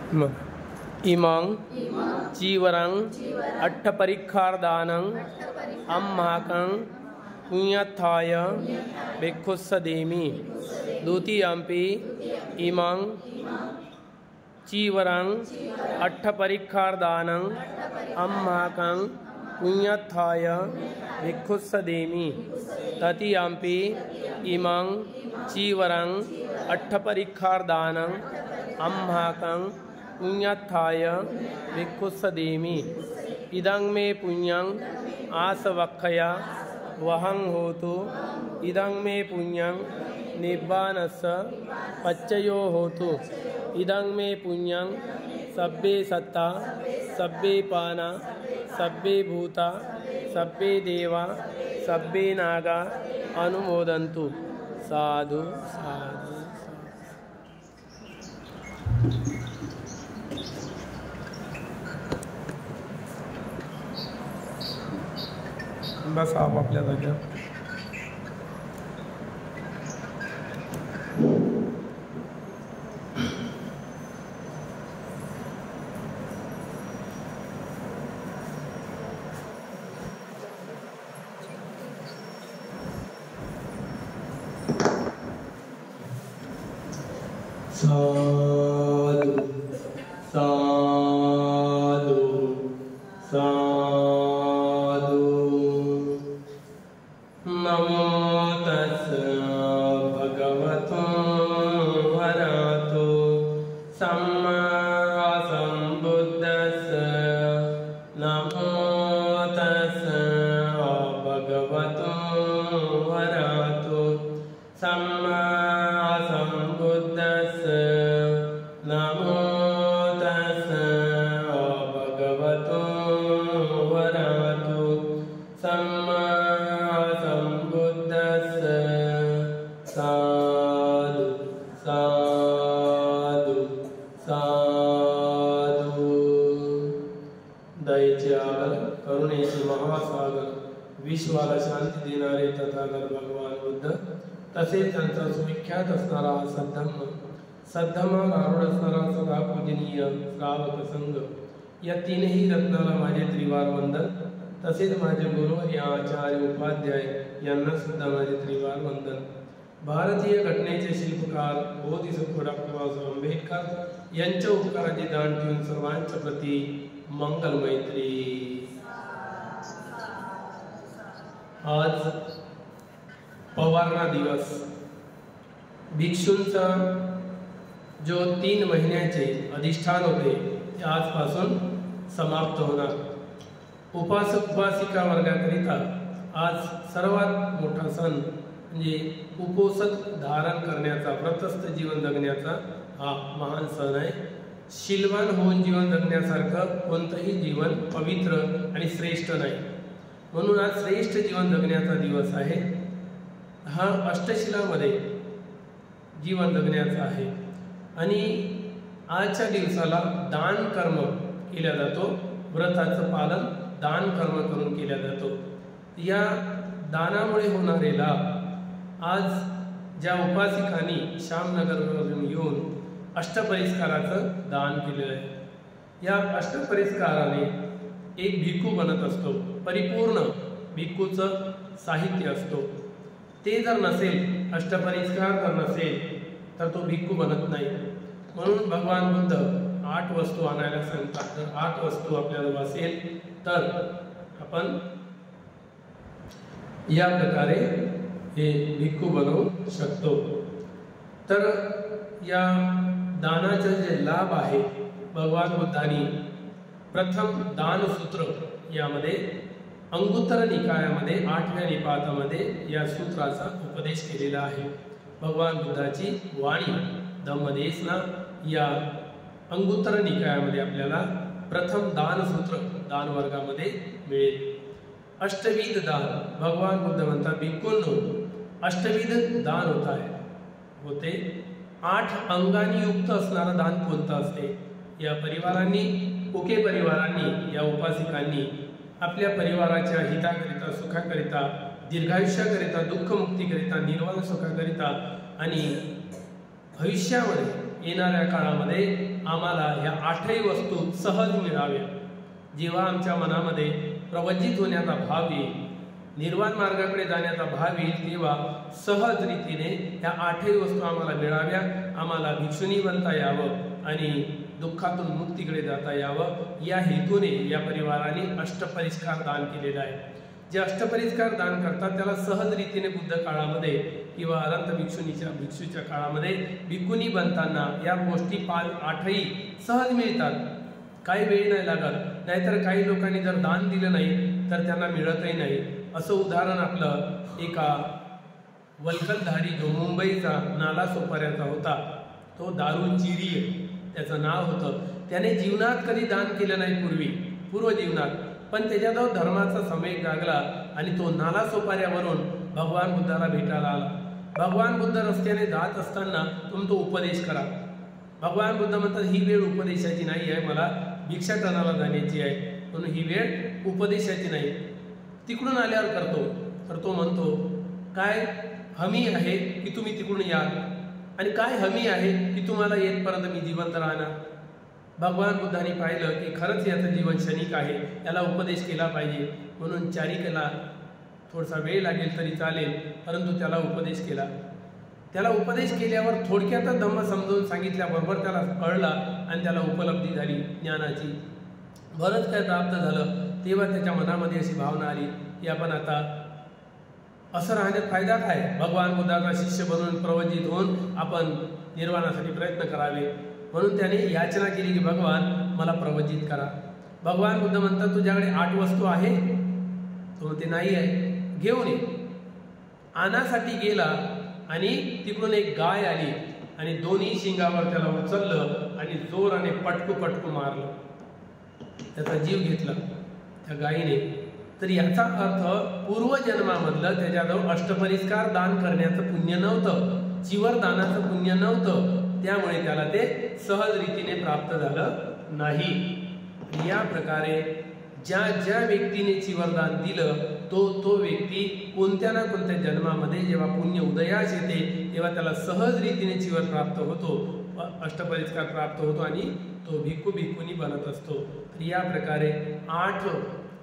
इमं चीवरं अट्ठपरिखार्दानं अम्माकं पुण्यत्थाय भिक्षुस्सदेमि। द्वितीयम्पि इमं चीवरं अट्ठपरिखार्दानं अम्माकं पुण्यत्थाय भिक्षुस्सदेमि। तृतीयम्पि इमं चीवरं अट्ठपरिखार्दानं अम्माकं पुण्यत्थाय भिक्षुस्सदेमि। इदं मे पुण्यं आसवक्षया वहं होतु। इदं मे पुण्यं निब्बानस्य पच्चयो होतु। इदं मे पुण्यं सब्बे सत्ता सब्बे पाना सब्बे भूता सब्बे देवा सब्बे नागा अनुमोदन्तु। साधु साधु। बस आप आपल्या जाग्यावर साधु साधु साधु। नमो तस्स भगवतो अरहतो सम्मा सम्बुद्धस्स। नमो तस्स भगवतो अरहतो सम्मा सम्बुद्धस्स। नमो तस्स भगवतो अरहतो सम्मा सम्बुद्धस्स। साधु साधु साधु। दयेचे आगर, करुणेचे महासागर, विश्वाला शांती देणारे तथागत भगवान बुद्ध, तसेच त्यांचा सुविख्यात असणारा सद्धम्म, सद्धम्मावर आरूढ असणारा सदा पूजनीय श्रावक संघ, या तीनही रत्नाला माझे त्रिवार वंदन। तसेच माझे गुरु या आचार्य उपाध्याय यांना सुद्धा माझे त्रिवार वंदन। भारतीय घटनेचे शिल्पकार बोधिसत्व डॉक्टर बाबासाहेब आंबेडकर यांच्या उपकाराचे दान ठेवून सर्वांच्या प्रती मंगल मैत्री। आज पवारणा दिवस, भिक्षूंचा जो 3 महिन्याचे अधिष्ठान होते ते आजपासून समाप्त होणार। उपासक उपासिका वर्गाकरिता आज सर्वात मोठा सण म्हणजे उपोषण धारण करण्याचा, व्रतस्थ जीवन जगण्याचा हा महान सण आहे। शीलवान होऊन जीवन जगण्यासारखं कोणतंही जीवन पवित्र आणि श्रेष्ठ नाही, म्हणून आज श्रेष्ठ जीवन जगण्याचा दिवस आहे। हा अष्टशिलामध्ये जीवन जगण्याचा आहे आणि आजच्या दिवसाला दान कर्म केला जातो। व्रताचं पालन दान कर्म करून केला जातो। या दानामुळे होणारे लाभ आज ज्या उपासिकांनी श्यामनगरवरून येऊन अष्टपरिस्काराचं दान केलेलं आहे, या अष्टपरिस्काराने एक भिक्खू बनत असतो। परिपूर्ण भिक्खूचं साहित्य असतो। ते जर नसेल, अष्टपरिस्कार जर नसेल तर तो भिक्खू बनत नाही। म्हणून भगवान बुद्ध 8 वस्तू आणायला सांगतात। जर 8 वस्तू आपल्याला असेल तर आपण या प्रकारे हे भिक्खू बनवू शकतो। तर या दानाचे जे लाभ आहे, भगवान बुद्धांनी प्रथम दानसूत्र यामध्ये अंगुत्तर निकायामध्ये 8व्या निपातामध्ये या सूत्राचा उपदेश केलेला आहे। भगवान बुद्धाची वाणी धम्मदेशना या अंगुत्तर निकायामध्ये आपल्याला प्रथम दानसूत्र दान वर्गामध्ये मिळेल। अष्टविध दान, भगवान बुद्ध म्हणतात भिक्खूंनो अष्टविध दान होते। 8 अंगांनी युक्त असणारं दान कोणतं असते? या परिवारांनी, उके परिवारांनी, या उपासिकांनी आपल्या परिवाराच्या हिताकरिता, सुखाकरिता, दीर्घायुष्याकरिता, दुःखमुक्तीकरिता, निर्वाण सुखाकरिता आणि भविष्यामध्ये येणाऱ्या काळामध्ये आम्हाला ह्या 8ही वस्तू सहज मिळाव्या. जेव्हा आमच्या मनामध्ये प्रवज्जित होण्याचा भाव येईल, निर्वाण मार्गाकडे जाण्याचा भाव येईल, तेव्हा सहज रीतीने ह्या 8ही वस्तू आम्हाला मिळाव्या. आम्हाला भिक्षुणी बनता यावं आणि दुःखातून मुक्तीकडे जाता यावं, या हेतूने या परिवाराने अष्टपरिष्कार दान केलेलं आहे. जे अष्टपरिष्कार दान करतात त्याला सहज रीतीने बुद्ध काळामध्ये किंवा अनंत भिक्षूच्या काळामध्ये भिक्खुनी बनताना या गोष्टी 8ही सहज मिळतात. काही वेळ नाही लागत. नाहीतर काही लोकांनी जर दान दिलं नाही तर त्यांना मिळतही नाही. असं उदाहरण आपलं एका वल्कलधारी जो मुंबईचा नालासोपाऱ्याचा होता, तो दारू चिरी त्याचं नाव होतं. त्याने जीवनात कधी दान केलं नाही पूर्व जीवनात, पण त्याच्याजवळ धर्माचा समय जागला आणि तो नालासोपाऱ्यावरून भगवान बुद्धाला भेटायला आला. भगवान बुद्ध रस्त्याने जात असताना तो उपदेश करा. भगवान बुद्ध म्हणतात ही वेळ उपदेशाची नाही आहे, मला भिक्षाटनाला जाण्याची आहे, म्हणून ही वेळ उपदेशाची नाही. तिकडून आल्यावर करतो. तो म्हणतो काय हमी आहे की तुम्ही तिकडून याल, आणि काय हमी आहे की तुम्हाला येतपर्यंत मी जिवंत राहणार. भगवान बुद्धांनी पाहिलं की खरंच याचं जीवन क्षणिक आहे, याला उपदेश केला पाहिजे, म्हणून चारिकेला थोडासा वेळ लागेल तरी चालेल, परंतु त्याला उपदेश केला. त्याला उपदेश केल्यावर थोडक्यातच धम्म समजावून सांगितल्याबरोबर त्याला कळलं आणि त्याला उपलब्धी झाली ज्ञानाची. बरंच काय प्राप्त झालं. तेव्हा त्याच्या मनामध्ये अशी भावना आली की आपण आता असं राहण्यात फायदा काय, भगवान बुद्धाचा शिष्य बनून प्रवज्जित होऊन आपण निर्वाणासाठी प्रयत्न करावे. म्हणून त्याने याचना केली की भगवान मला प्रवज्जित करा. भगवान बुद्ध म्हणतात तुझ्याकडे 8 वस्तू आहे. तो म्हणते नाही आहे, घेऊन ये. आणासाठी गेला आणि तिकडून एक गाय आली आणि दोन्ही शिंगावर त्याला उचललं आणि जोराने पटकू मारलं. त्याचा जीव घेतला त्या गायीने. तर याचा अर्थ पूर्वजन्मामधलं त्याच्याजवळ अष्टपरिष्कार दान करण्याचं पुण्य नव्हतं, चिवर दानाचं पुण्य नव्हतं, त्यामुळे त्याला ते सहज रीतीने प्राप्त झालं नाही. या प्रकारे ज्या व्यक्तीने चिवरदान दिलं तो व्यक्ती कोणत्या ना कोणत्या जन्मामध्ये जेव्हा पुण्य उदयास येते तेव्हा त्याला सहज रीतीने चिवर प्राप्त होतो, अष्टपरिष्कार प्राप्त होतो आणि तो भिक्खुनी बनत असतो. तर या प्रकारे 8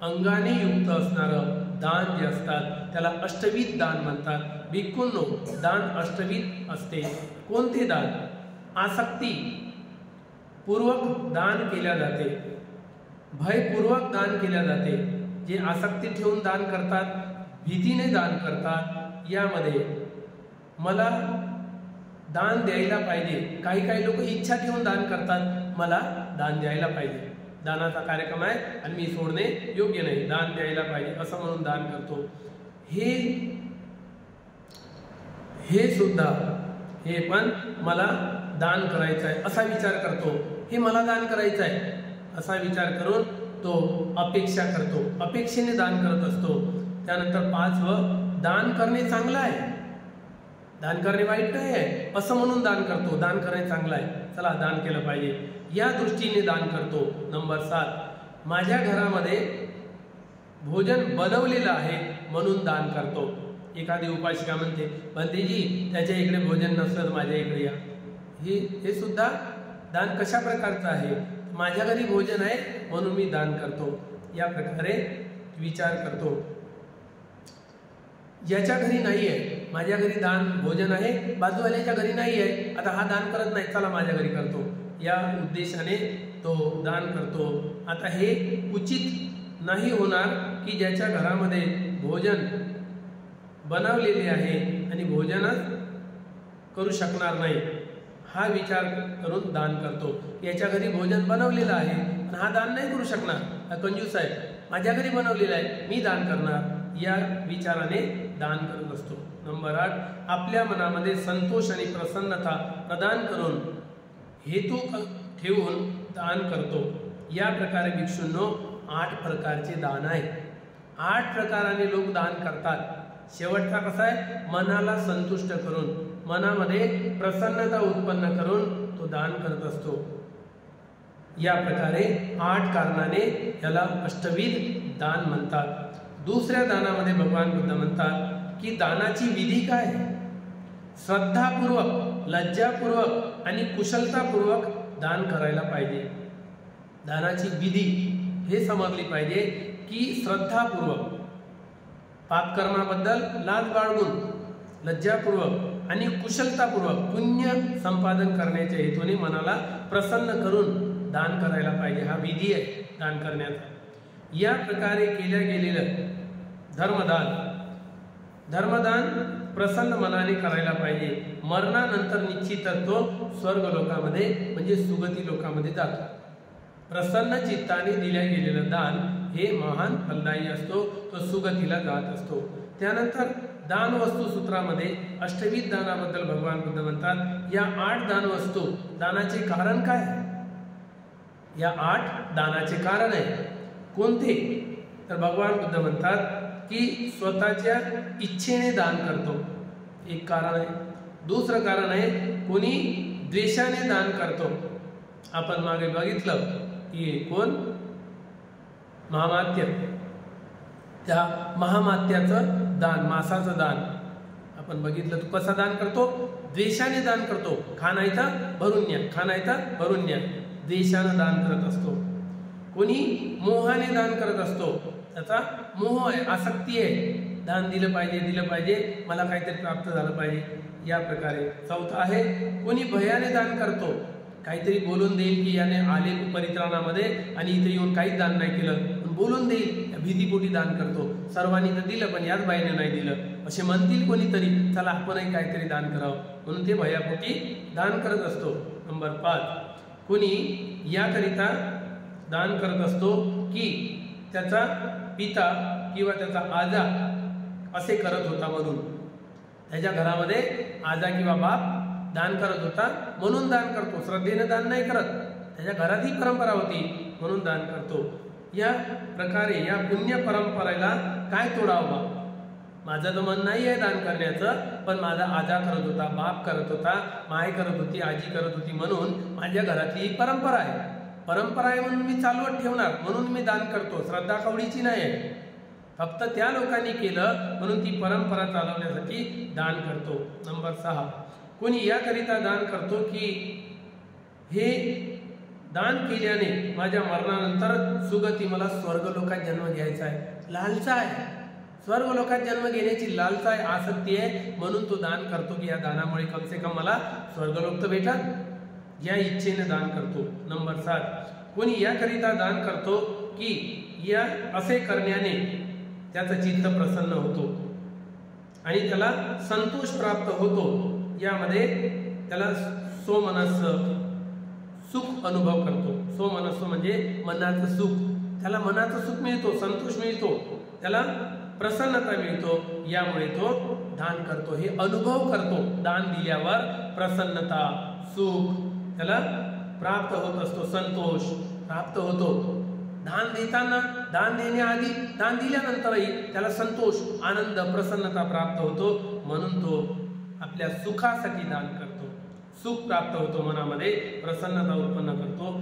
अंगाने युक्त असणारं दान जे असतात त्याला अष्टविध दान म्हणतात. भिक्खूंनो, दान अष्टविध असते. कोणते दान? आसक्ती पूर्वक दान केल्या जाते, भयपूर्वक दान केल्या जाते. जे आसक्ती ठेवून दान करतात, भीतीने दान करतात, यामध्ये मला दान द्यायला पाहिजे. काही लोक इच्छा ठेवून दान करतात, मला दान द्यायला पाहिजे, दानाचा कार्यक्रम आहे आणि मी सोडणे योग्य नाही, दान द्यायला पाहिजे असं म्हणून दान करतो. हे सुद्धा हे पण मला दान करायचं आहे असा विचार करतो. हे मला दान करायचं आहे असा विचार करून तो अपेक्षा करतो, अपेक्षेने दान करत असतो. त्यानंतर 5वं, दान करणे चांगलं आहे, दान करणे वाईट नाही आहे असं म्हणून दान करतो. दान करणे चांगलं आहे, चला दान केलं पाहिजे या दृष्टीने दान करतो. नंबर 7, माझ्या घरामध्ये भोजन बनवलेलं आहे म्हणून दान करतो. एखादी उपासिका म्हणते भंतेजी त्याच्या इकडे भोजन नसलं माझ्या इकडे या. हे सुद्धा दान कशा प्रकारचं आहे? माझ्या घरी भोजन आहे म्हणून मी दान करतो, या प्रकारे विचार करतो. ज्याच्या घरी नाही आहे, माझ्या घरी दान भोजन आहे, बाजूवाल्याच्या घरी नाही आहे, आता हा दान करत नाही, चला माझ्या घरी करतो, या उद्देशाने तो दान करतो. आता हे उचित नाही होणार की ज्याच्या घरामध्ये भोजन बनवलेले आहे आणि भोजनच करू शकणार नाही, हा विचार करून दान करतो. याच्या घरी भोजन बनवलेलं आहे आणि हा दान नाही करू शकणार, हा कंजूस आहे, माझ्या घरी बनवलेलं आहे, मी दान करणार, या विचाराने दान करत असतो. नंबर 8, आपल्या मनामध्ये संतोष आणि प्रसन्नता प्रदान करून हेतू ठेवून दान करतो. या प्रकारे भिक्षूंनो 8 प्रकारचे दान आहे. 8 प्रकाराने लोक दान करतात. शेवटचा कसा आहे? मनाला संतुष्ट करून, मनामध्ये प्रसन्नता उत्पन्न करून तो दान करत असतो. या प्रकारे 8 कारणाने याला अष्टविध दान म्हणतात. दुसऱ्या दानामध्ये भगवान बुद्ध म्हणतात की दानाची विधी काय? श्रद्धापूर्वक लज्जापूर्वक आणि कुशलतापूर्वक दान करायला पाहिजे. दानाची विधी हे समजली पाहिजे की श्रद्धापूर्वक, पापकर्माबद्दल लाज बाळगून, लज्जापूर्वक आणि कुशलतापूर्वक पुण्य संपादन करण्याच्या हेतूने मनाला प्रसन्न करून दान करायला पाहिजे. हा विधी आहे दान करण्याचा. या प्रकारे केल्या गेलेलं धर्मदान प्रसन्न मनाने करायला पाहिजे. मरणानंतर निश्चितच तो स्वर्ग लोकामध्ये म्हणजे सुगती लोकामध्ये जातो. प्रसन्न चित्ताने दिल्या गेलेलं दान हे महान फलदायी असतो, तो सुगतीला जात असतो. त्यानंतर दान वस्तू सूत्रामध्ये अष्टविध दानाबद्दल भगवान बुद्ध म्हणतात, या 8 दान वस्तू, दानाचे कारण काय? या 8 दानाचे कारण आहे. कोणते? तर भगवान बुद्ध म्हणतात की स्वतःच्या इच्छेने दान करतो, एक कारण आहे. दुसरं कारण आहे कोणी द्वेषाने दान करतो. आपण मागे बघितलं की कोण? महामात्य. त्या महामात्याचं दान, मासाचं दान आपण बघितलं. तो कसा दान करतो? द्वेषाने दान करतो. खानायचा भरून न्या, खानायचा भरून न्या, द्वेषानं दान करत असतो. कोणी मोहाने दान करत असतो, त्याचा मोह आहे, आसक्ती आहे. दान दिलं पाहिजे, मला काहीतरी प्राप्त झालं पाहिजे, या प्रकारे. चौथा आहे कोणी भयाने दान करतो, काहीतरी बोलून देईल की याने आले परित्राणामध्ये आणि इथे येऊन काहीच दान नाही केलं, पण बोलून देईल, भीतीपोटी दान करतो. सर्वांनी तर दिलं पण याच बाईने नाही दिलं असे म्हणतील कोणीतरी, चला आपणही काहीतरी दान करावं, म्हणून ते भयापोटी दान करत असतो. नंबर 5, कोणी याकरिता दान करत असतो की त्याचा पिता किंवा त्याचा आजा असे करत होता म्हणून. त्याच्या घरामध्ये आजा किंवा बाप दान करत होता म्हणून दान करतो, श्रद्धेने दान नाही करत. त्याच्या घरात ही परंपरा होती म्हणून दान करतो. या प्रकारे या पुण्य परंपरेला काय तोडावं? माझं तर मन नाही आहे दान करण्याचं, पण माझा आजा करत होता, बाप करत होता, माय करत होती, आजी करत होती, म्हणून माझ्या घरातली परंपरा आहे म्हणून मी चालवत ठेवणार, म्हणून मी दान करतो. श्रद्धा कवडीची नाही आहे, फक्त त्या लोकांनी केलं म्हणून ती परंपरा चालवण्यासाठी दान करतो. नंबर 6, कोणी याकरिता दान करतो की हे दान केल्याने माझ्या मरणानंतर सुगती, मला स्वर्ग लोकात जन्म घ्यायचा आहे, लालसा आहे, स्वर्ग लोकात जन्म घेण्याची लालसा आहे, आसक्ती आहे, म्हणून तो दान करतो की या दानामुळे कम से कम मला स्वर्गलोक तर भेटल, या इच्छेने दान करतो. नंबर 7, कोणी याकरिता दान करतो की या असे करण्याने त्याचं चित्त प्रसन्न होतो आणि त्याला संतोष प्राप्त होतो. यामध्ये त्याला सोमनस्स सुख अनुभव करतो. सोमनस्स म्हणजे मनाचं सुख, त्याला मनाचं सुख मिळतो, संतोष मिळतो, त्याला प्रसन्नता मिळतो. यामुळे तो दान करतो, हे अनुभव करतो. दान दिल्यावर प्रसन्नता, सुख त्याला प्राप्त होत असतो, संतोष प्राप्त होतो. दान देताना, दान देण्याआधी, दान दिल्यानंतरही त्याला संतोष, आनंद, प्रसन्नता प्राप्त होतो. म्हणून तो आपल्या सुखासाठी दान करतो, सुख प्राप्त होतो, मनामध्ये प्रसन्नता उत्पन्न करतो.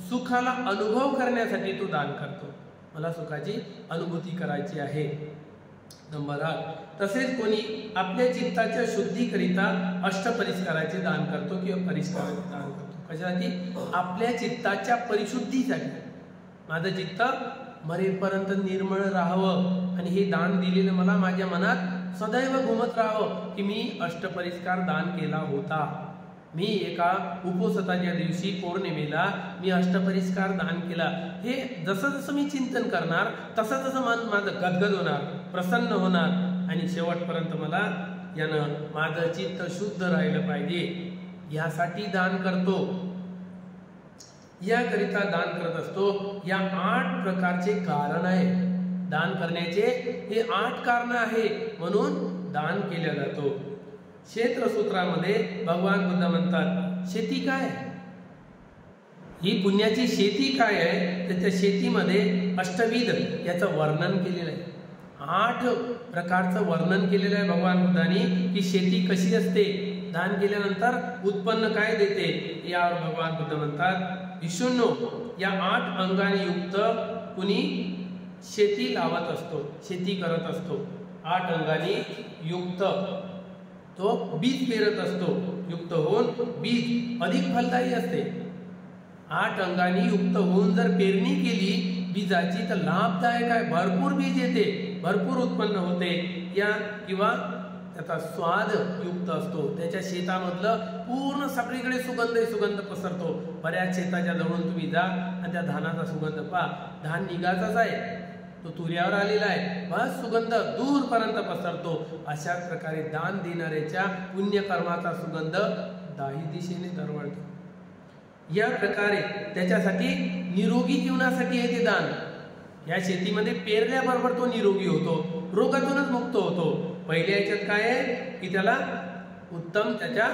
सुखाला अनुभव करण्यासाठी तो दान करतो, मला सुखाची अनुभूती करायची आहे. नंबर 8, तसेच कोणी आपल्या चित्ताच्या शुद्धीकरिता अष्टपरिष्काराचे दान करतो किंवा परिष्काराचे दान करतो. कशासाठी? आपल्या चित्ताच्या परिशुद्धीसाठी. माझं चित्त मरेपर्यंत निर्मळ राहावं आणि हे दान दिलेलं मला माझ्या मनात सदैव घुमत राहावं की मी अष्टपरिष्कार दान केला होता. मी एका उपोषणाच्या दिवशी पौर्णिमेला मी अष्टपरिष्कार दान केला. हे जसं जसं मी चिंतन करणार तसं तसं मन माझं गदगद होणार, प्रसन्न होणार आणि शेवटपर्यंत मला यानं माझं चित्त शुद्ध राहिलं पाहिजे, यासाठी दान करतो, याकरिता दान करत असतो. या 8 प्रकारचे कारण आहे दान करण्याचे, हे 8 कारण आहे म्हणून दान केलं जातो. क्षेत्रसूत्रामध्ये भगवान बुद्ध म्हणतात, शेती काय? ही पुण्याची शेती काय आहे? त्याच्या शेतीमध्ये अष्टविध याचं वर्णन केलेलं आहे. 8 प्रकारचं वर्णन केलेलं आहे भगवान बुद्धांनी की शेती कशी असते, दान केल्यानंतर उत्पन्न काय देते. यावर भगवान बुद्ध म्हणतात, विष्णू या 8 अंगाने युक्त कुणी शेती लावत असतो, शेती करत असतो. 8 अंगाने युक्त तो बीज पेरत असतो. युक्त होऊन बीज अधिक फलदायी असते. 8 अंगांनी युक्त होऊन जर पेरणी केली बीजाची तर लाभदायक आहे. भरपूर बीज येते, भरपूर उत्पन्न होते. या किंवा त्याचा स्वाद युक्त असतो. त्याच्या शेतामधलं पूर्ण सगळीकडे सुगंध पसरतो. बऱ्याच शेताच्या जवळून तुम्ही जा आणि त्या धानाचा सुगंध पहा. धान निघाचाच आहे, तो तुऱ्यावर आलेला आहे, बस सुगंध दूरपर्यंत पसरतो. अशा प्रकारे दान देणाऱ्याच्या पुण्यकर्माचा सुगंध दाही दिशेने दरवळतो. या प्रकारे त्याच्यासाठी निरोगी जीवनासाठी हे ते दान. या शेतीमध्ये पेरल्याबरोबर तो निरोगी होतो, रोगातूनच मुक्त होतो. पहिल्या याच्यात काय आहे की त्याला उत्तम त्याच्या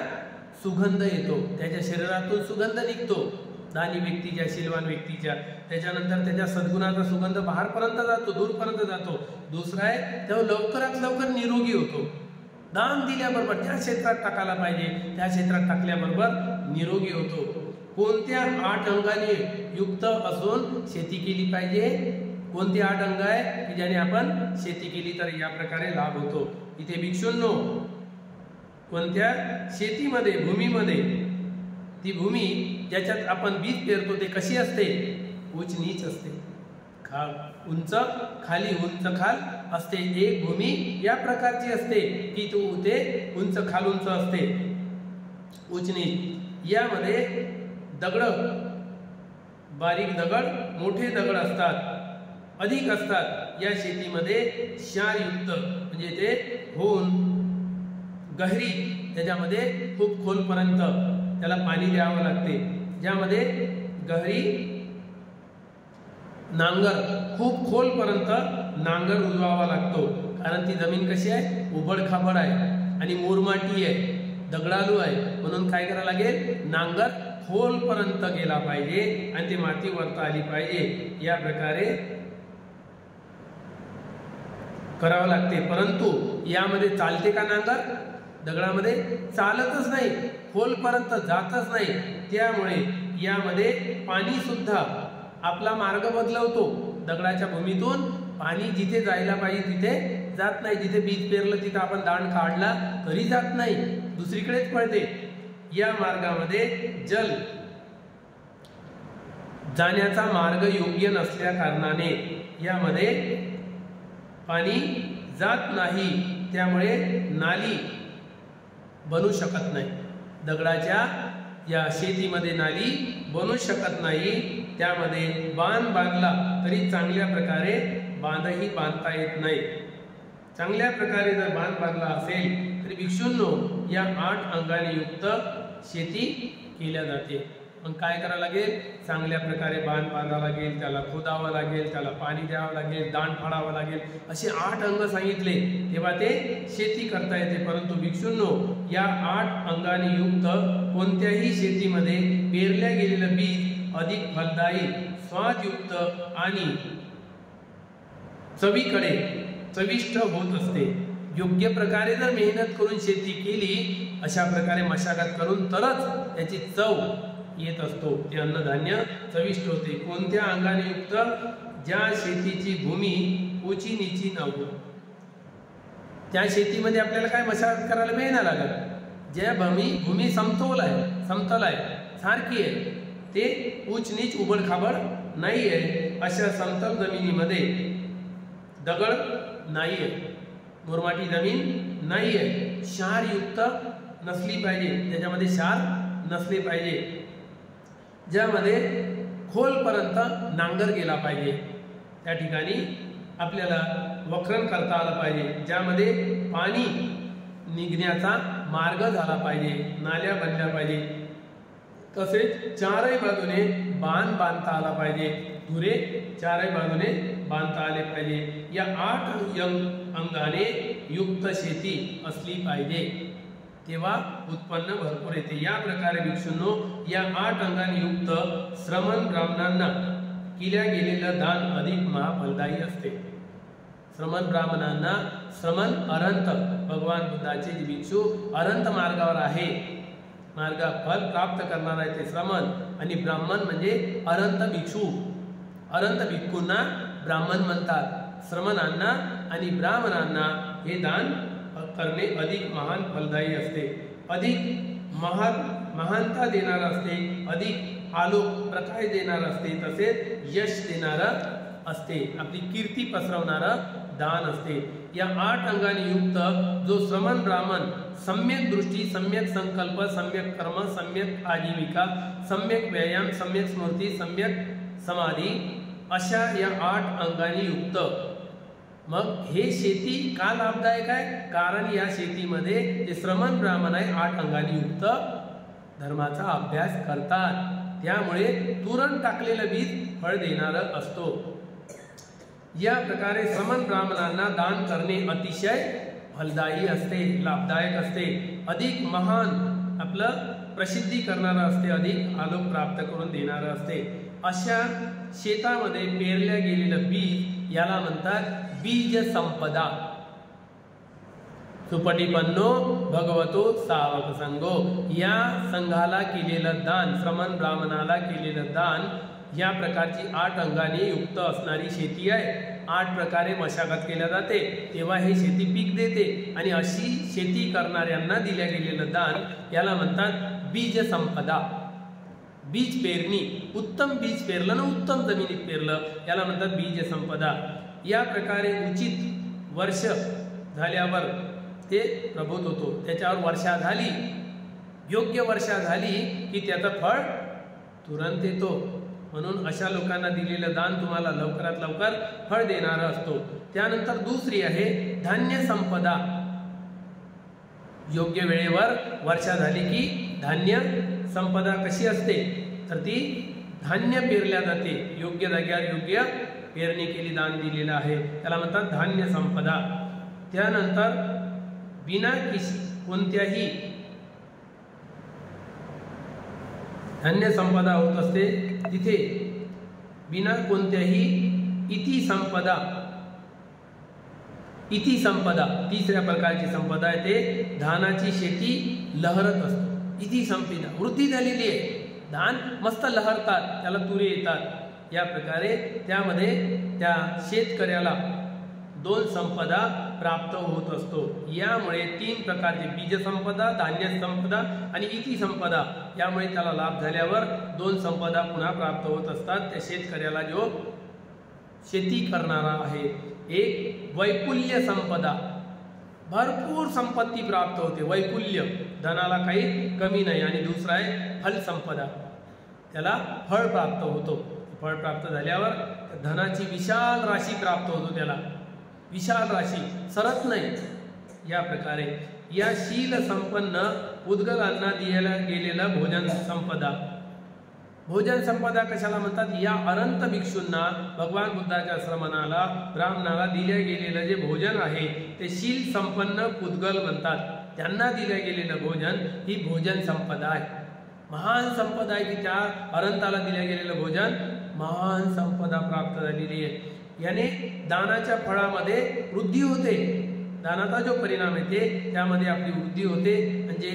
सुगंध येतो, त्याच्या शरीरातून सुगंध निघतो दानी व्यक्तीच्या, शीलवान व्यक्तीच्या. त्याच्यानंतर त्याच्या सद्गुणाचा सुगंध बाहेरपर्यंत जातो, दूरपर्यंत जातो. दुसरा आहे तेव्हा लवकरात लवकर निरोगी होतो. दान दिल्याबरोबर त्या क्षेत्रात टाकायला पाहिजे, त्या क्षेत्रात टाकल्याबरोबर निरोगी होतो. कोणत्या 8 अंगाने युक्त असून शेती केली पाहिजे? कोणती 8 अंग आहे की ज्याने आपण शेती केली तर या प्रकारे लाभ होतो? इथे भिक्षूंनो, कोणत्या शेतीमध्ये, भूमीमध्ये, ती भूमी ज्याच्यात आपण बीज पेरतो ते कशी असते? उच्च नीच असते, उंच खाली, उंच खाल असते. एक भूमी या प्रकारची असते की तो ते उंच खाल उंच असते, उच्च नीच. यामध्ये दगड, बारीक दगड, मोठे दगड असतात, अधिक असतात. या शेतीमध्ये क्षारयुक्त म्हणजे ते होऊन गहरी, त्याच्यामध्ये खूप खोलपर्यंत त्याला पाणी द्यावं लागते. ज्यामध्ये गहरी नांगर, खूप खोलपर्यंत नांगर उजवावा लागतो. कारण ती जमीन कशी आहे? उबडखाबड आहे आणि मुरमाटी आहे, दगडालू आहे. म्हणून काय करावं लागेल? नांगर खोलपर्यंत गेला पाहिजे आणि ती माती वरता आली पाहिजे. या प्रकारे करावं लागते. परंतु यामध्ये चालते का नांगर? दगडामध्ये चालतच नाही, खोलपर्यंत जातच नाही. त्यामुळे यामध्ये पाणी सुद्धा आपला मार्ग बदलवतो. दगडाच्या भूमीतून पाणी जिथे जायला पाहिजे तिथे जात नाही. जिथे बीज पेरलं तिथं आपण दाण काढला तरी जात नाही, दुसरीकडेच पळते. या मार्गामध्ये जल जाण्याचा मार्ग योग्य नसल्या कारणाने यामध्ये पाणी जात नाही. त्यामुळे नाली बनू शकत नाही. दगडाच्या या शेतीमध्ये नाली बनू शकत नाही. त्यामध्ये बांध बांधला तरी चांगल्या प्रकारे बांधही बांधता येत नाही. चांगल्या प्रकारे जर बांध बांधला असेल तरी भिक्षूंनो या 8 अंगाने युक्त शेती केल्या जाते. मग काय करावं लागेल? चांगल्या प्रकारे बांध बांधावं लागेल, त्याला खोदावं लागेल, त्याला पाणी द्यावं लागेल, दाण फाडावं लागेल. असे 8 अंग सांगितले तेव्हा ते शेती करता येते. परंतु भिक्षूंनो या 8 अंगाने युक्त कोणत्याही शेतीमध्ये पेरल्या गेलेलं बीज अधिक फलदायी, स्वादयुक्त आणि चवीकडे चविष्ट होत असते. योग्य प्रकारे जर मेहनत करून शेती केली, अशा प्रकारे मशागत करून तरच त्याची चव येत असतो. ते अन्नधान्य चविष्ट होते. कोणत्या अंगाने युक्त? ज्या शेतीची भूमी उची नीची नव्हती, त्या शेतीमध्ये आपल्याला काय मशागत करायला मिळणार लागत? ज्या भूमी समतोल आहे, समतल आहे, सारखी आहे, ते उच्च नीच उबड खाबड नाही आहे. अशा समतल जमिनीमध्ये दगड नाही आहे, मुरमाटी जमीन नाही आहे, क्षारयुक्त नसली पाहिजे, त्याच्यामध्ये क्षार नसले पाहिजे. ज्यामध्ये खोलपर्यंत नांगर गेला पाहिजे, त्या ठिकाणी आपल्याला वक्रण करता आलं पाहिजे. ज्यामध्ये पाणी निघण्याचा मार्ग झाला पाहिजे, नाल्या बनल्या पाहिजे. तसेच चारही बाजूने बांध बांधता आला पाहिजे, धुरे चारही बाजूने बांधता आले पाहिजे. या 8 अंगाने युक्त शेती असली पाहिजे, तेव्हा उत्पन्न भरपूर येते. या प्रकारे भिक्षूंनो या 8 अंगाने युक्त श्रमण ब्राह्मणांना केल्या गेलेलं दान अधिक महाफलदायी असते. श्रमण ब्राह्मणांना, श्रमण अरंत, भगवान बुद्धाचे जे भिक्षू अरंत मार्गावर आहे, मार्ग फल प्राप्त करणार आहे ते श्रमण. आणि ब्राह्मण म्हणजे अरंत भिक्षू. अरंत भिक्षूंना ब्राह्मण म्हणतात. श्रमणांना आणि ब्राह्मणांना हे दान करणे अधिक महान फलदायी असते. अधिक महानता देणारा असते, अधिक आलोक प्रकाश देणारा असते, तसेच यश देणारं असते, आपली कीर्ती पसरवणारं दान असते। या 8 अंगांनी युक्त जो श्रमण ब्राह्मण सम्यक दृष्टी, सम्यक संकल्प, सम्यक कर्म, सम्यक आजीविका, सम्यक व्यायाम, सम्यक स्मृती, सम्यक समाधी अशा या 8 अंगांनी युक्त, मग हे शेती का लाभदायक आहे? कारण या शेतीमध्ये जे श्रमण ब्राह्मण आहे 8 अंगांनी युक्त धर्माचा अभ्यास करतात, त्यामुळे तुरंत टाकलेलं बीज फळ देणारं असतो। या प्रकारे श्रमण ब्राह्मणांना दान करणे अतिशय फलदायी असते, लाभदायक असते, अधिक महान आपलं प्रसिद्धी करणारं असते, अधिक आलोक प्राप्त करून देणारं असते। अशा शेतामध्ये पेरल्या गेलेलं बीज याला म्हणतात बीज संपदा। सुपटिपन्नो भगवतो सावक संगो, या संघाला केलेलं दान, श्रमण ब्राह्मणाला केलेलं दान या प्रकारची 8 अंगांनी युक्त असणारी शेती आहे। 8 प्रकारे मशागत केल्या जाते, तेव्हा हे शेती पीक देते, आणि अशी शेती करणाऱ्यांना दिल्या गेलेलं दान याला म्हणतात बीज संपदा। बीज पेरणी, उत्तम बीज पेरलं ना, उत्तम जमिनीत पेरलं, याला म्हणतात बीज संपदा। या प्रकारे उचित वर्ष झाल्यावर ते प्रबोध होतो, त्याच्यावर वर्षा झाली, योग्य वर्षा झाली की त्याचं फळ तुरंत येतो। म्हणून अशा लोकांना दिलेलं दान तुम्हाला लवकरात लवकर फळ देणारा असतो। त्यानंतर दुसरी आहे धान्य संपदा। योग्य वेळेवर वर्षा झाली की धान्य संपदा कशी असते, तर ती धान्य पेरल्या जाते, योग्य जाग्यावर योग्य पेरणी केली, दान दिलेलं आहे, त्याला म्हणतात धान्य संपदा। त्यानंतर बिना कोणत्याही धान्य संपदा होत असते, तिथे बिना कोणत्याही इति संपदा, इति संपदा तिसऱ्या प्रकारची संपदा आहे, ते धानाची शेती लहरत असतो। इति संपदा वृद्धी झालेली आहे, धान मस्त लहरतात, त्याला तुरे येतात, या प्रकारे त्यामध्ये त्या शेतकऱ्याला 2 संपदा प्राप्त होत असतो। यामुळे 3 प्रकारचे बीज संपदा, धान्य संपदा आणि इति संपदा, यामुळे त्याला लाभ झाल्यावर 2 संपदा पुन्हा प्राप्त होत असतात त्या शेतकऱ्याला जो शेती करणारा आहे। एक वैपुल्य संपदा, भरपूर संपत्ती प्राप्त होते, वैपुल्य, धनाला काही कमी नाही, आणि दुसरा आहे फल संपदा, त्याला फळ प्राप्त होतो, फळ प्राप्त झाल्यावर धनाची विशाल राशी प्राप्त होतो, त्याला विशाल राशी सरत नाही। या प्रकारे या शील संपन्न उद्गलांना दिल्या गेलेलं भोजन संपदा। भोजन संपदा कशाला म्हणतात? या अनंत भिक्षूंना भगवान बुद्धाच्या श्रमणाला ब्राह्मणाला दिल्या गेलेलं जे भोजन आहे ते शील संपन्न उद्गल म्हणतात, त्यांना दिल्या गेलेलं भोजन ही भोजन संपदा आहे, महान संपदा आहे की त्या अनंताला दिल्या गेलेलं भोजन महान संपदा प्राप्त झालेली आहे। याने दानाच्या फळामध्ये वृद्धी होते, दानाचा जो परिणाम येते त्यामध्ये आपली वृद्धी होते, म्हणजे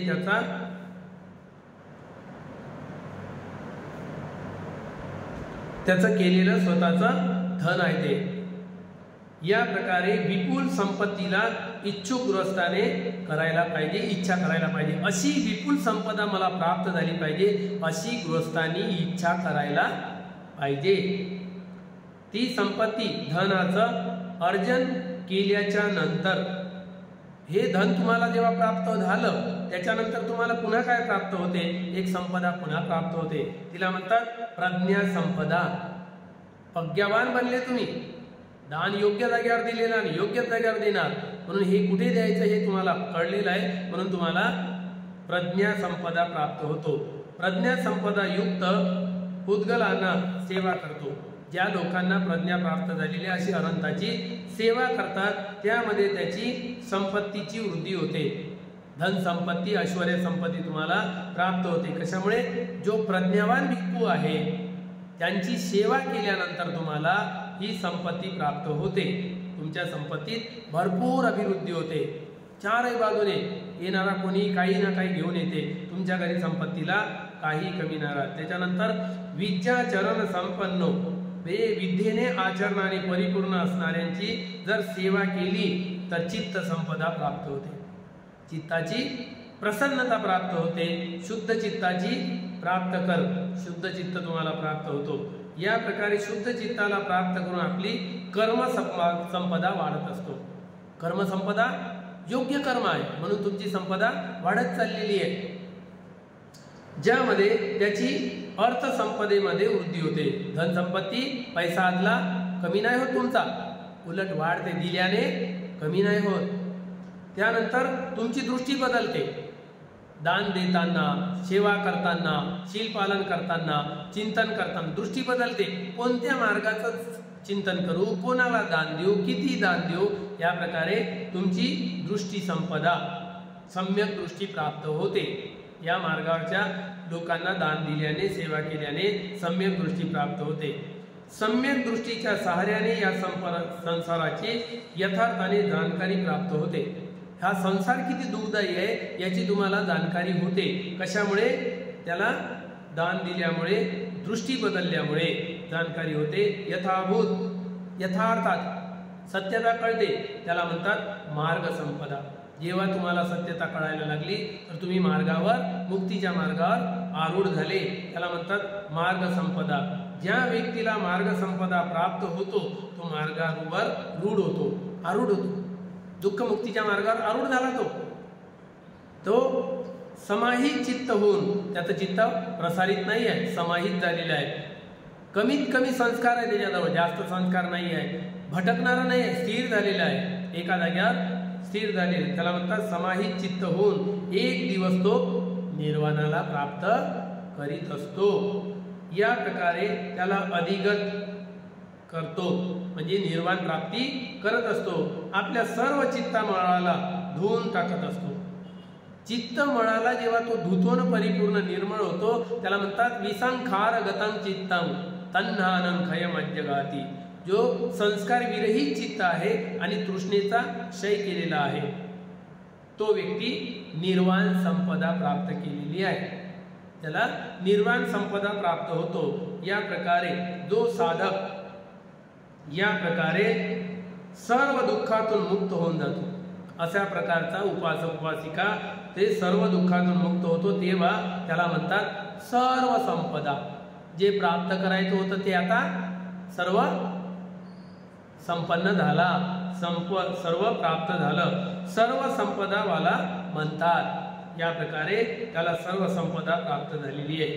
त्याचं केलेलं स्वतःचं धन आहे ते। या प्रकारे विपुल संपत्तीला इच्छुक गृहस्थाने करायला पाहिजे, इच्छा करायला पाहिजे, अशी विपुल संपदा मला प्राप्त झाली पाहिजे अशी गृहस्थांनी इच्छा करायला पाहिजे। ती संपत्ती धनाचं अर्जन केल्याच्या नंतर, हे धन तुम्हाला जेव्हा प्राप्त झालं त्याच्यानंतर तुम्हाला पुन्हा काय प्राप्त होते? एक संपदा पुन्हा प्राप्त होते, तिला म्हणतात प्रज्ञा संपदा। प्रज्ञावान बनले तुम्ही, दान योग्य जागेवर दिलेलं आणि योग्य जागेवर देणार, म्हणून हे कुठे द्यायचं हे तुम्हाला कळलेलं आहे, म्हणून तुम्हाला प्रज्ञा संपदा प्राप्त होतो। प्रज्ञा संपदा युक्त उद्गलांना सेवा करतो, ज्या लोकांना प्रज्ञा प्राप्त झालेली अशी अनंताची सेवा करतात त्यामध्ये त्याची संपत्तीची वृद्धी होते, धन संपत्ती, ऐश्वर्य संपत्ती तुम्हाला प्राप्त होते। कशामुळे? जो प्रज्ञावान भिक्खू आहे त्यांची सेवा केल्यानंतर तुम्हाला ही संपत्ती प्राप्त होते, तुमच्या संपत्तीत भरपूर अभिवृद्धी होते, चारही बाजूने येणारा कोणी काही ना काही घेऊन येते, तुमच्या घरी संपत्तीला काही कमी नाही राहत। त्याच्यानंतर विद्याचरण संपन्नो, विद्येने आचरणाने परिपूर्ण असणाऱ्यांची जर सेवा केली तर चित्त संपदा प्राप्त होते, चित्ताची प्रसन्नता प्राप्त होते, शुद्ध चित्ताची प्राप्त कर, शुद्ध चित्त तुम्हाला प्राप्त होतो। या प्रकारे शुद्ध चित्ताला प्राप्त करून आपली कर्म संपदा वाढत असतो। कर्म संपदा योग्य कर्म आहे म्हणून तुमची संपदा वाढत चाललेली आहे, ज्यामध्ये त्याची अर्थसंपदेमध्ये वृद्धी होते। धनसंपत्ती पैसा आदला कमी नाही होत तुमचा, उलट वाढते, दिल्याने कमी नाही होत। त्यानंतर तुमची दृष्टी बदलते, दान देताना, सेवा करताना, शील पालन करताना, चिंतन करताना दृष्टी बदलते। कोणत्या मार्गाचं चिंतन करू, कोणाला दान देऊ, किती दान देऊ, या प्रकारे तुमची दृष्टी संपदा सम्यक दृष्टी प्राप्त होते। या मार्गावरच्या लोकांना दान दिल्याने, सेवा केल्याने सम्यक दृष्टी प्राप्त होते। सम्यक दृष्टीच्या सहाऱ्याने या संसाराची यथार्थाने जाणकारी प्राप्त होते। हा संसार किती दुःखदायी आहे याची तुम्हाला जाणकारी होते। कशामुळे? त्याला दान दिल्यामुळे, दृष्टी बदलल्यामुळे जाणकारी होते। यथाभूत यथार्थात सत्यता कळते, त्याला म्हणतात मार्ग संपदा। जेव्हा तुम्हाला सत्यता कळायला लागली तर तुम्ही मार्गावर, मुक्तीच्या मार्गावर आरूढ झाले, त्याला म्हणतात मार्ग संपदा। ज्या व्यक्तीला मार्ग संपदा प्राप्त होतो तो मार्गावर रूढ होतो, आरूढ होतो, दुःख मुक्तीच्या मार्गावर आरूढ झाला तो समाहित चित्त होऊन, त्याचं चित्त प्रसारित नाही आहे, समाहित झालेलं आहे। कमीत कमी संस्कार आहे त्याच्याजवळ, जास्त संस्कार नाही आहे, भटकणारा नाही आहे, स्थिर झालेला आहे, एका जाग्यावर स्थिर झालेले, त्याला म्हणतात समाहित चित्त होऊन एक दिवस तो निर्वाणाला प्राप्त करीत असतो। या प्रकारे त्याला अधिगत करतो, म्हणजे निर्वाण प्राप्ती करत असतो। आपल्या सर्व चित्तमळाला धुवून टाकत असतो। चित्तमळाला जेव्हा तो धुतोन परिपूर्ण निर्मळ होतो त्याला म्हणतात विसंखार गतं चित्तं तन्नानं खयमज्जगाती। जो संस्कार विरहित चित्त आहे आणि तृष्णेचा क्षय केलेला आहे तो व्यक्ती निर्वाण संपदा प्राप्त केलेली आहे, त्याला निर्वाण संपदा प्राप्त होतो। या प्रकारे जो साधक या प्रकारे सर्व दुःखातून मुक्त होऊन जातो, अशा प्रकारचा उपासक उपासिका ते सर्व दुःखातून मुक्त होतो, तेव्हा त्याला म्हणतात सर्व संपदा। जे प्राप्त करायचं होतं ते आता सर्व संपन्न झाला, सर्व प्राप्त झालं, सर्व संपदा वाला म्हणतात। या प्रकारे त्याला सर्व संपदा प्राप्त झालेली आहे।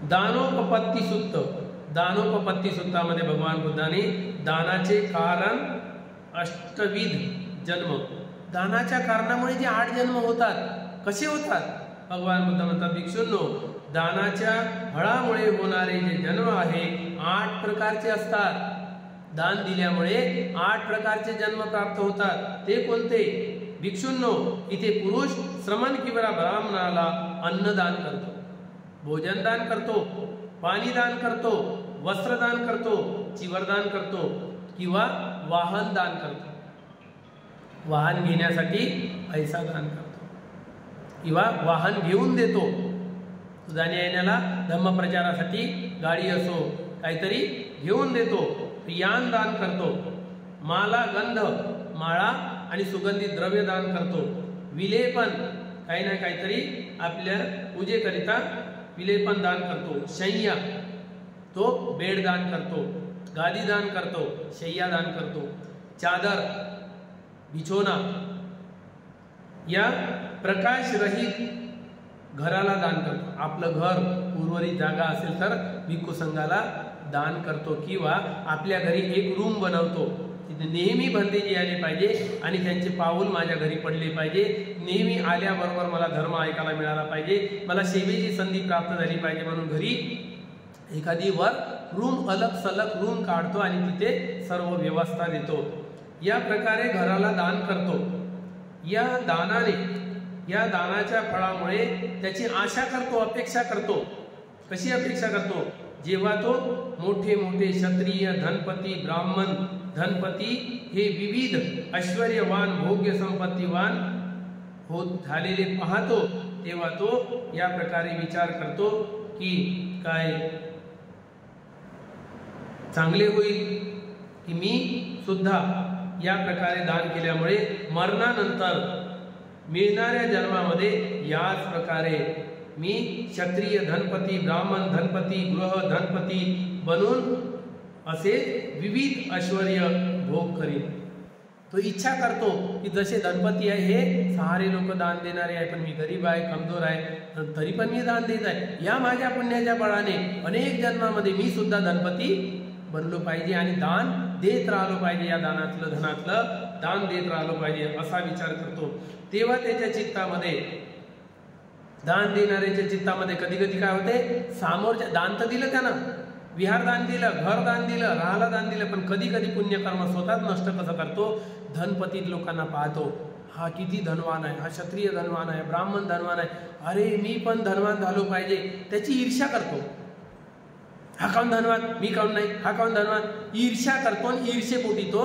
दानोपपत्ती सूक्त, दानोपपत्ती सूत्रामध्ये भगवान बुद्धाने दानाचे कारण अष्टविध जन्म, दानाच्या कारणामुळे जे 8 जन्म होतात, कसे होतात? भगवान बुद्ध म्हणतात भिक्षूंनो, दानाच्या फळामुळे होणारे जे जन्म आहे 8 प्रकारचे असतात। दान दिल्यामुळे 8 प्रकारचे जन्म प्राप्त होतात। ते कोणते? भिक्षूंनो, इथे पुरुष श्रमण किंवा ब्राह्मणाला अन्नदान करतो, भोजन दान करतो, पाणी दान करतो, वस्त्रदान करतो, चिवरदान करतो किंवा वाहन दान करतो, वाहन घेण्यासाठी पैसा दान करतो किंवा वाहन घेऊन देतो। जाण्या येण्याला धम्मप्रचारासाठी गाडी असो काहीतरी घेऊन देतो, यान दान करतो, माला गंध माळा आणि सुगंधित द्रव्य दान करतो, विलेपन काही ना काहीतरी आपल्या पूजेकरिता विलेपन दान करतो, शय्या तो बेड दान करतो, गादी दान करतो, शय्या दान करतो, चादर बिछोना, या प्रकाश रहित घराला दान करतो। आपलं घर उर्वरित जागा असेल तर भिक्खू संघाला दान करतो किंवा आपल्या घरी एक रूम बनवतो, तिथे नेहमी भंतेजी आले पाहिजे आणि त्यांचे पाऊल माझ्या घरी पडले पाहिजे, नेहमी आल्याबरोबर मला धर्म ऐकायला मिळाला पाहिजे, मला सेवेची संधी प्राप्त झाली पाहिजे, म्हणून घरी एखादी वर रूम अलग सलग रूम काढतो आणि तिथे सर्व व्यवस्था देतो। या प्रकारे घराला दान करतो। या दानाने, या दानाच्या फळामुळे त्याची आशा करतो, अपेक्षा करतो। कशी अपेक्षा करतो? जेव्हा तो मोठे मोठे क्षत्रिय धनपती, ब्राह्मण धनपती हे विविध ऐश्वर्यवान भोग्य संपत्तीवान होत झालेले पाहतो, तेव्हा तो या प्रकारे विचार करतो की काय चांगले होईल की मी सुद्धा या प्रकारे दान केल्यामुळे मरणानंतर मिळणाऱ्या जन्मामध्ये याच प्रकारे मी क्षत्रिय धनपती, ब्राह्मण धनपती, गृह धनपती बनून असे विविध ऐश्वर्य भोग करीन. तो इच्छा करतो की जसे धनपती आहे हे सहारे लोक दान देणारे आहे, पण मी गरीब आहे, कमजोर आहे, तरी पण मी दान देत आहे. या माझ्या पुण्याच्या बळाने अनेक जन्मामध्ये मी सुद्धा धनपती बनलो पाहिजे आणि दान देत राहिलो पाहिजे, या दानातलं धनातलं दान देत राहिलो पाहिजे असा विचार करतो. तेव्हा त्याच्या चित्तामध्ये, दान देणाऱ्याच्या चित्तामध्ये कधी कधी काय होते, सामोरच्या दान तर दिलं त्यानं, विहार दान दिलं, घर दान दिलं, राहायला दान दिलं, पण कधी कधी पुण्यकर्म स्वतःच नष्ट कसं करतो. धनपती लोकांना पाहतो, हा किती धनवान आहे, हा क्षत्रिय धनवान आहे, ब्राह्मण धनवान आहे, अरे मी पण धनवान झालो पाहिजे, त्याची ईर्ष्या करतो. हा काऊन धनवान, मी काऊन नाही, हा काऊन धनवान, ईर्ष्या करतो आणि ईर्ष्येपोटी तो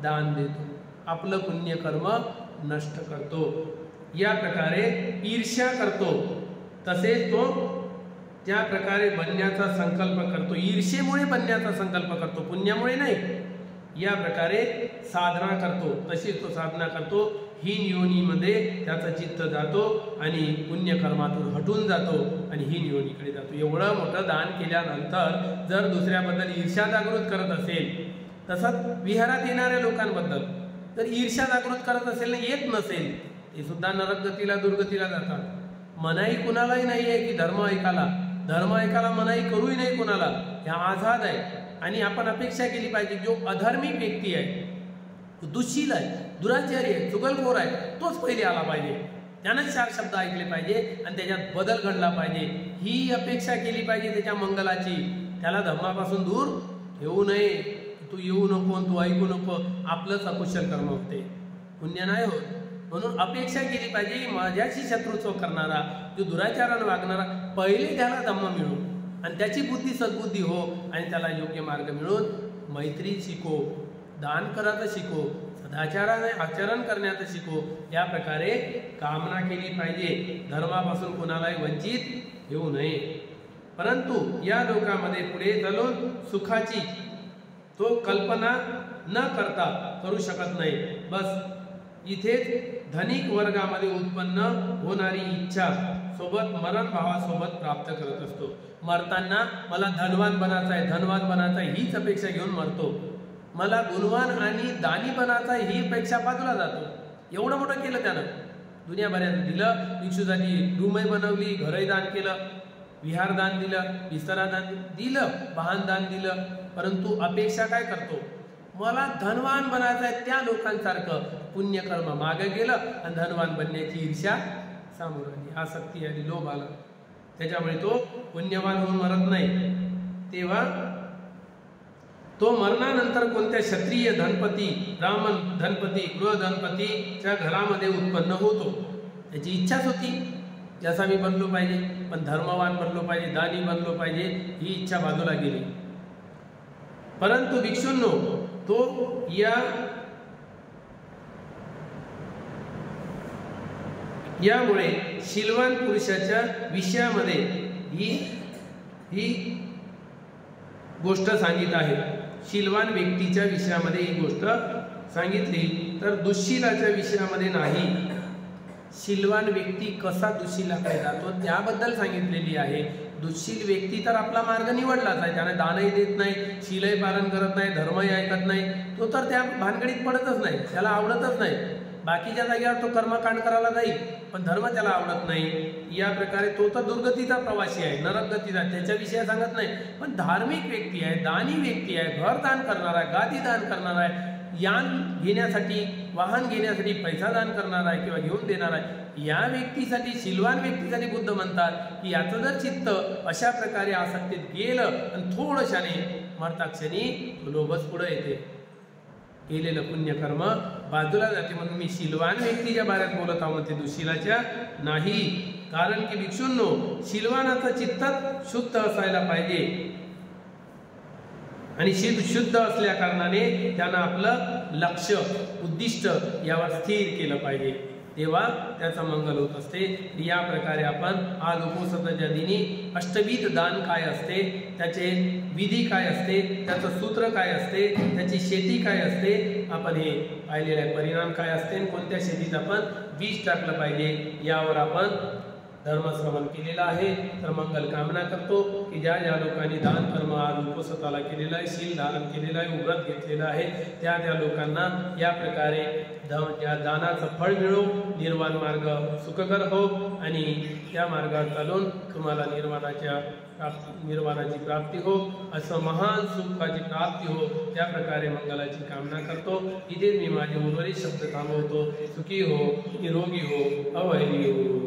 दान देतो, आपलं पुण्यकर्म नष्ट करतो. या प्रकारे ईर्ष्या करतो. तसेच तो त्या प्रकारे बनण्याचा संकल्प करतो, ईर्ष्येमुळे बनण्याचा संकल्प करतो, पुण्यामुळे नाही. या प्रकारे साधना करतो, तशीच तो साधना करतो. हीन योनीमध्ये त्याचं चित्त जातो आणि पुण्यकर्मातून हटून जातो आणि हीन योनीकडे जातो. एवढं मोठं दान केल्यानंतर जर दुसऱ्याबद्दल ईर्ष्या जागृत करत असेल, तसंच विहारात येणाऱ्या लोकांबद्दल जर ईर्ष्या जागृत करत असेल ना, येत नसेल, ते सुद्धा नरकगतीला दुर्गतीला जातात. मनाई कुणालाही नाही आहे की धर्म ऐकायला, धर्म ऐकायला मनाई करूही नाही कोणाला, ह्या आझाद आहे. आणि आपण अपेक्षा केली पाहिजे जो अधर्मी व्यक्ती आहे, तो दुःशील आहे, दुराचारी आहे, चुगलखोर आहे, तोच पहिले आला पाहिजे, त्यानंच 4 शब्द ऐकले पाहिजे आणि त्याच्यात बदल घडला पाहिजे. ही अपेक्षा केली पाहिजे त्याच्या मंगलाची. त्याला धर्मापासून दूर ठेवू नये, तू येऊ नको, तू ऐकू नको, आपलंच अकुशल कर्म होते, पुण्य नाही होत. म्हणून अपेक्षा केली पाहिजे माझ्याशी शत्रुत्व करणारा, जो दुराचारानं वागणारा, पहिले त्याला धम्म मिळू आणि त्याची बुद्धी सद्बुद्धी हो आणि त्याला योग्य मार्ग मिळून मैत्री शिको, दान करायचं शिको, सदाचाराने आचरण करण्याचं शिको. या प्रकारे कामना केली पाहिजे, धर्मापासून कोणालाही वंचित होऊ नये. परंतु या लोकांमध्ये पुढे चालून सुखाची तो कल्पना न करता करू शकत नाही. बस इथेच धनिक वर्गामध्ये उत्पन्न होणारी इच्छा सोबत मरण भावासोबत प्राप्त करत असतो. मरताना मला धनवान बनायचं आहे, धनवान बनायचं आहे हीच अपेक्षा घेऊन मरतो. मला गुणवान आणि दानी बनायचं आहे ही अपेक्षा बाजूला जातो. एवढं मोठं केलं त्यानं, दुनियाभरात दिलं, भिक्षुसाठी रूमही बनवली, घरही दान केलं, विहार दान दिलं, विस्तारा दान दिलं, वाहन दान दिलं, परंतु अपेक्षा काय करतो, मला धनवान बनायचं आहे त्या लोकांसारखं. पुण्यकर्म मागे गेलं आणि धनवान बनण्याची ईर्ष्या सामोर आली, आसक्ती आली, लोभ आला, त्याच्यामुळे तो पुण्यवान होऊन मरत नाही. तेव्हा तो मरणानंतर कोणत्या क्षत्रिय धनपती, ब्राह्मण धनपती, गृह धनपतीच्या घरामध्ये उत्पन्न होतो. त्याची इच्छाच होती जसा मी बनलो पाहिजे, पण धर्मवान बनलो पाहिजे, दानी बनलो पाहिजे, ही इच्छा बाजूला गेली. परंतु भिक्षूंनो, तो यामुळे शीलवान पुरुषाच्या विषयामध्ये ही गोष्ट सांगित आहे. शीलवान व्यक्तीच्या विषयामध्ये ही गोष्ट सांगितली, तर दुःशीलाच्या विषयामध्ये नाही. शीलवान व्यक्ती कसा दुःशीलाकडे जातो त्याबद्दल सांगितलेली आहे. दुःशील व्यक्ती तर आपला मार्ग निवडलाच आहे, त्याने दानही देत नाही, शीलही पालन करत नाही, धर्मही ऐकत नाही, तो तर त्या भानगडीत पडतच नाही, त्याला आवडतच नाही. बाकीच्या जागेवर तो कर्मकांड करायला जाईल, पण धर्म त्याला आवडत नाही. या प्रकारे तो तर दुर्गतीचा प्रवासी आहे, नरकगतीचा, त्याच्याविषयी सांगत नाही. पण धार्मिक व्यक्ती आहे, दानी व्यक्ती आहे, घर दान करणार आहे, गादी दान करणार आहे, यान घेण्यासाठी, वाहन घेण्यासाठी पैसा दान करणार आहे किंवा घेऊन देणार आहे, या व्यक्तीसाठी, शीलवान व्यक्तीसाठी बुद्ध म्हणतात की याचं जर चित्त अशा प्रकारे आसक्तीत गेलं आणि थोडशाने मरताक्षणी लोभच पुढे येते, केलेलं पुण्यकर्म बाजूला जाते. म्हणून मी शीलवान व्यक्तीच्या बाऱ्यात बोलत आहोत, ते दुःशीलाच्या नाही. कारण की भिक्षूंनो, शीलवानाचं चित्त शुद्ध असायला पाहिजे आणि शुद्ध असल्या कारणाने त्यानं आपलं लक्ष, उद्दिष्ट यावर स्थिर केलं पाहिजे. तेव्हा त्याचा मंगल होत असते। या प्रकारे आपण आज उपोषणाच्या दिनी अष्टविध दान काय असते, त्याचे विधी काय असते, त्याचं सूत्र काय असते, त्याची शेती काय असते, आपण हे पाहिलेले आहे। परिणाम काय असते, कोणत्या शेतीत आपण बीज टाकलं पाहिजे, यावर आपण धर्मश्रवण केलेला आहे। तर मंगल कामना करतो की ज्या ज्या लोकांनी दान कर्म आज उपसताला केलेला आहे, शील धारण केलेलं आहे, व्रत घेतलेलं आहे, त्या त्या लोकांना या प्रकारे या दानाचं फळ मिळो, निर्वाण मार्ग सुखकर हो आणि त्या मार्गावर चालून तुम्हाला निर्वाणाची प्राप्ती हो, असं महान सुखाची प्राप्ती हो, त्या प्रकारे मंगलाची कामना करतो। इथे मी माझे उर्वरित शब्द थांबवतो। सुखी हो, निरोगी हो, अवैरी हो।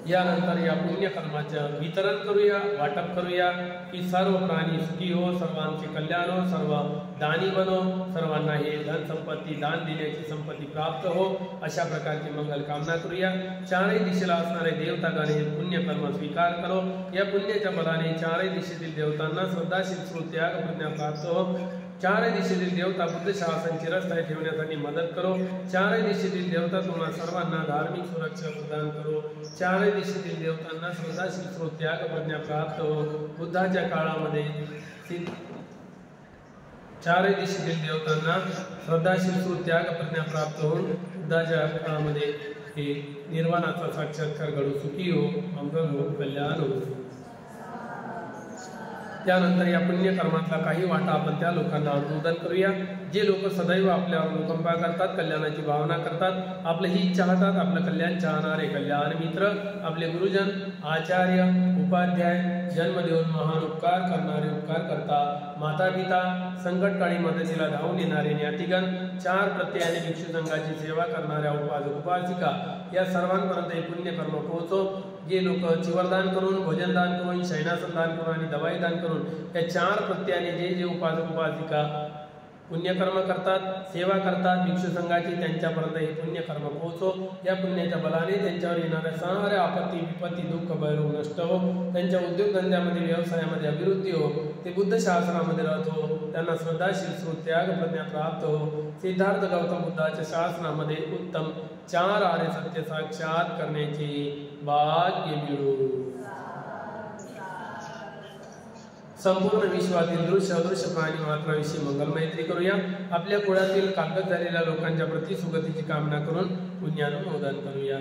यानंतर या पुण्यकर्माचं वितरण करूया, वाटप करूया की सर्व प्राणी सुखी हो, सर्वांचे कल्याण हो, सर्व दानी बनो, सर्वांना हे धन संपत्ती दान देण्याची संपत्ती प्राप्त हो, अशा प्रकारची मंगल कामना करूया। चारही दिशेला असणारे देवतागण हे पुण्यकर्म स्वीकार करो। या पुण्याच्या बलाने चारही दिशेतील देवतांना श्रद्धाशील त्याग प्रज्ञा प्राप्त हो। चारही दिशेतील देवता बुद्ध शासन चिरस्थायी ठेवण्यासाठी मदत करो। चारही दिशेतील देवता तुम्हा सर्वांना धार्मिक सुरक्षा प्रदान करो। चारही दिशेतील देवतांना श्रद्धाशील त्याग प्रज्ञा प्राप्त हो। बुद्धाच्या काळामध्ये चारही दिशेतील देवतांना श्रद्धाशील त्याग प्रज्ञा प्राप्त होऊन बुद्धाच्या काळामध्ये हे निर्वाणाचा साक्षात्कार घडू। सुखी हो, मंगल हो, कल्याण हो। त्यानंतर या पुण्यकर्मातला काही वाटा आपण त्या लोकांना अनुमोदन करूया जे लोक सदैव आपल्यावर अनुकंपा करतात, कल्याणाची भावना करतात, आपलं हित चाहतात, आपलं कल्याण चाहणारे कल्याण मित्र, आपले गुरुजन, आचार्य, उपाध्याय, जन्म देऊन महान उपकार करणारे उपकार करता, माता पिता, संकटकाळी मदतीला धावून येणारे ज्ञातिगण, चार प्रत्ययाने भिक्षू संघाची सेवा करणाऱ्या उपासक उपासिका, या सर्वांपर्यंत हे पुण्यकर्म पोहोचो। जे लोक चिवरदान करून, भोजनदान करून, शयनासन दान करून आणि दवाई दान करून या चार प्रत्ययाने जे जे उपासक उपासिका पुण्यकर्म करतात, सेवा करतात भिक्षू संघाची, त्यांच्यापर्यंत हे पुण्यकर्म पोहोचो। या पुण्याच्या बलाने त्यांच्यावर येणाऱ्या साऱ्या आपत्ती विपत्ती दुःख भयरोग नष्ट हो, त्यांच्या उद्योगधंद्यामध्ये व्यवसायामध्ये अभिवृद्धी हो, ते बुद्ध शासनामध्ये राहत हो, त्यांना श्रद्धाशील त्याग प्रज्ञा प्राप्त हो, सिद्धार्थ गौतम बुद्धाच्या शासनामध्ये उत्तम चार आर्य सत्य साक्षात करण्याचे भाग्य मिळो। संपूर्ण विश्वातील दृश्य अदृश्य प्राणी मात्राविषयी मंगल मैत्री करूया। आपल्या कुळातील कागद झालेल्या लोकांच्या प्रति सुगतीची कामना करून पुण्यानुमोदन करूया।